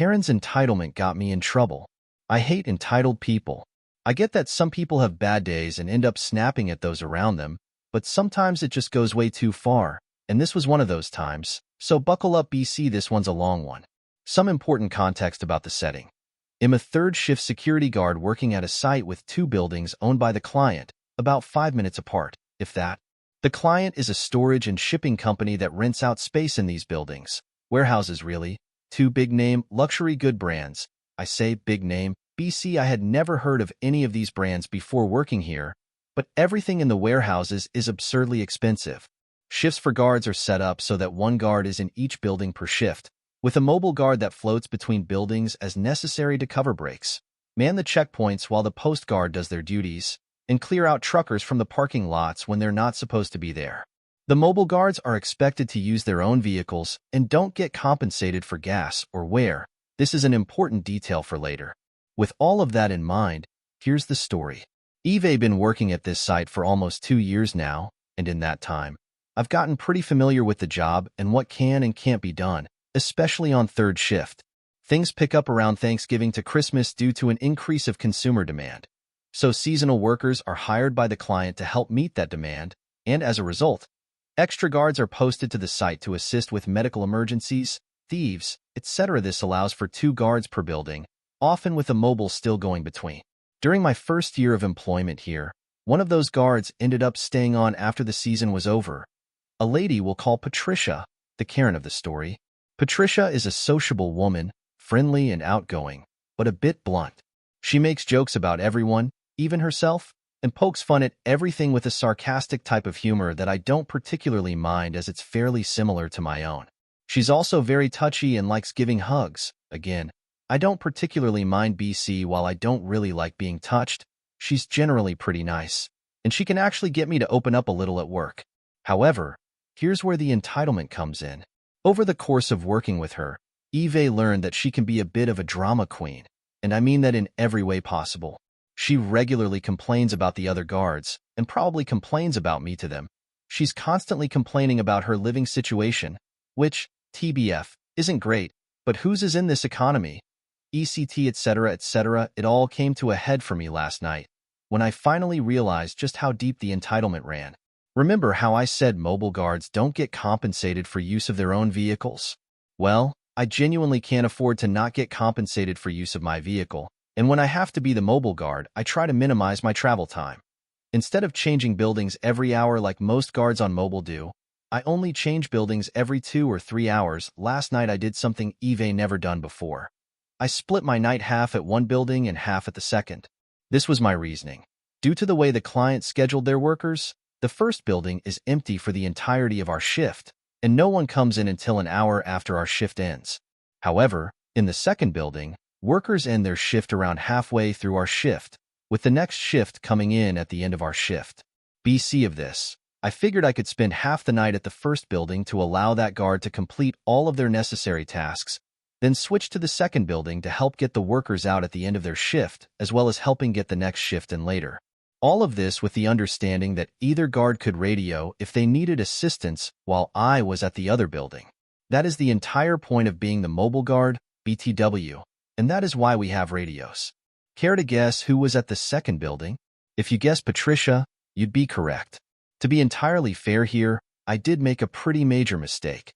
Karen's entitlement got me in trouble. I hate entitled people. I get that some people have bad days and end up snapping at those around them, but sometimes it just goes way too far, and this was one of those times. So buckle up, BC, this one's a long one. Some important context about the setting. I'm a third-shift security guard working at a site with 2 buildings owned by the client, about 5 minutes apart, if that. The client is a storage and shipping company that rents out space in these buildings. Warehouses, really. 2 big-name, luxury good brands. I say big-name. BC, I had never heard of any of these brands before working here, but everything in the warehouses is absurdly expensive. Shifts for guards are set up so that 1 guard is in each building per shift, with a mobile guard that floats between buildings as necessary to cover breaks, man the checkpoints while the post guard does their duties, and clear out truckers from the parking lots when they're not supposed to be there. The mobile guards are expected to use their own vehicles and don't get compensated for gas or wear. This is an important detail for later. With all of that in mind, here's the story. I've been working at this site for almost 2 years now, and in that time, I've gotten pretty familiar with the job and what can and can't be done, especially on third shift. Things pick up around Thanksgiving to Christmas due to an increase of consumer demand. So seasonal workers are hired by the client to help meet that demand, and as a result, extra guards are posted to the site to assist with medical emergencies, thieves, etc. This allows for 2 guards per building, often with a mobile still going between. During my first year of employment here, one of those guards ended up staying on after the season was over. A lady we'll call Patricia, the Karen of the story. Patricia is a sociable woman, friendly and outgoing, but a bit blunt. She makes jokes about everyone, even herself, and pokes fun at everything with a sarcastic type of humor that I don't particularly mind as it's fairly similar to my own. She's also very touchy and likes giving hugs. Again, I don't particularly mind BC. While I don't really like being touched, she's generally pretty nice, and she can actually get me to open up a little at work. However, here's where the entitlement comes in. Over the course of working with her, I've learned that she can be a bit of a drama queen, and I mean that in every way possible. She regularly complains about the other guards, and probably complains about me to them. She's constantly complaining about her living situation, which, TBF, isn't great, but whose is in this economy? ECT, etc., etc. It all came to a head for me last night, when I finally realized just how deep the entitlement ran. Remember how I said mobile guards don't get compensated for use of their own vehicles? Well, I genuinely can't afford to not get compensated for use of my vehicle, and when I have to be the mobile guard, I try to minimize my travel time. Instead of changing buildings every hour like most guards on mobile do, I only change buildings every 2 or 3 hours. Last night I did something I've never done before. I split my night half at one building and half at the second. This was my reasoning. Due to the way the client scheduled their workers, the first building is empty for the entirety of our shift, and no one comes in until an hour after our shift ends. However, in the second building, workers end their shift around halfway through our shift, with the next shift coming in at the end of our shift. BC of this, I figured I could spend half the night at the first building to allow that guard to complete all of their necessary tasks, then switch to the second building to help get the workers out at the end of their shift, as well as helping get the next shift in later. All of this with the understanding that either guard could radio if they needed assistance while I was at the other building. That is the entire point of being the mobile guard, BTW, and that is why we have radios. Care to guess who was at the second building? If you guessed Patricia, you'd be correct. To be entirely fair here, I did make a pretty major mistake.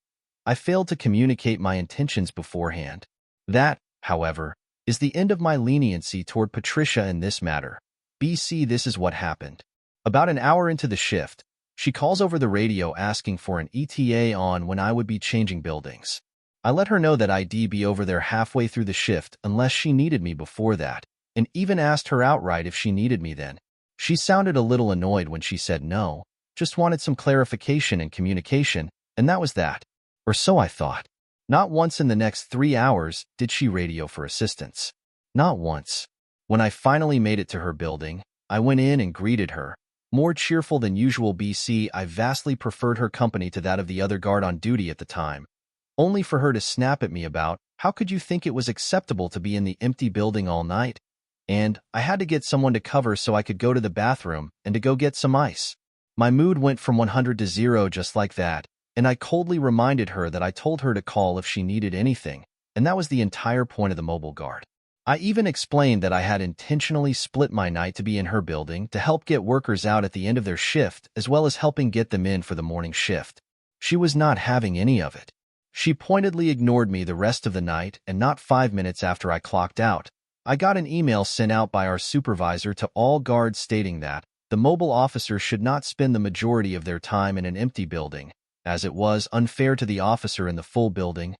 I failed to communicate my intentions beforehand. That, however, is the end of my leniency toward Patricia in this matter. BC, this is what happened. About an hour into the shift, she calls over the radio asking for an ETA on when I would be changing buildings. I let her know that I'd be over there halfway through the shift unless she needed me before that, and even asked her outright if she needed me then. She sounded a little annoyed when she said no, just wanted some clarification and communication, and that was that. Or so I thought. Not once in the next 3 hours did she radio for assistance. Not once. When I finally made it to her building, I went in and greeted her. More cheerful than usual BC, I vastly preferred her company to that of the other guard on duty at the time, only for her to snap at me about, how could you think it was acceptable to be in the empty building all night? And I had to get someone to cover so I could go to the bathroom and to go get some ice. My mood went from 100 to 0 just like that, and I coldly reminded her that I told her to call if she needed anything, And that was the entire point of the mobile guard. I even explained that I had intentionally split my night to be in her building to help get workers out at the end of their shift, as well as helping get them in for the morning shift. She was not having any of it. She pointedly ignored me the rest of the night, and not 5 minutes after I clocked out, I got an email sent out by our supervisor to all guards stating that the mobile officer should not spend the majority of their time in an empty building, as it was unfair to the officer in the full building.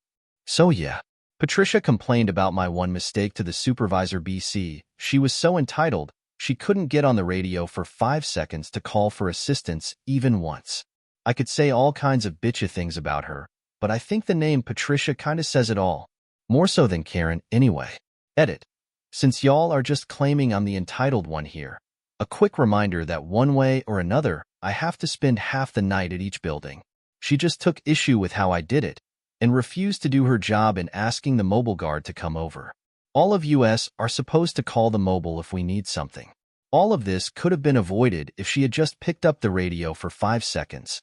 So yeah. Patricia complained about my one mistake to the supervisor BC. She was so entitled, she couldn't get on the radio for 5 seconds to call for assistance even once. I could say all kinds of bitchy things about her, but I think the name Patricia kinda says it all. More so than Karen, anyway. Edit. Since y'all are just claiming I'm the entitled one here, a quick reminder that one way or another, I have to spend half the night at each building. She just took issue with how I did it, and refused to do her job in asking the mobile guard to come over. All of us are supposed to call the mobile if we need something. All of this could have been avoided if she had just picked up the radio for 5 seconds.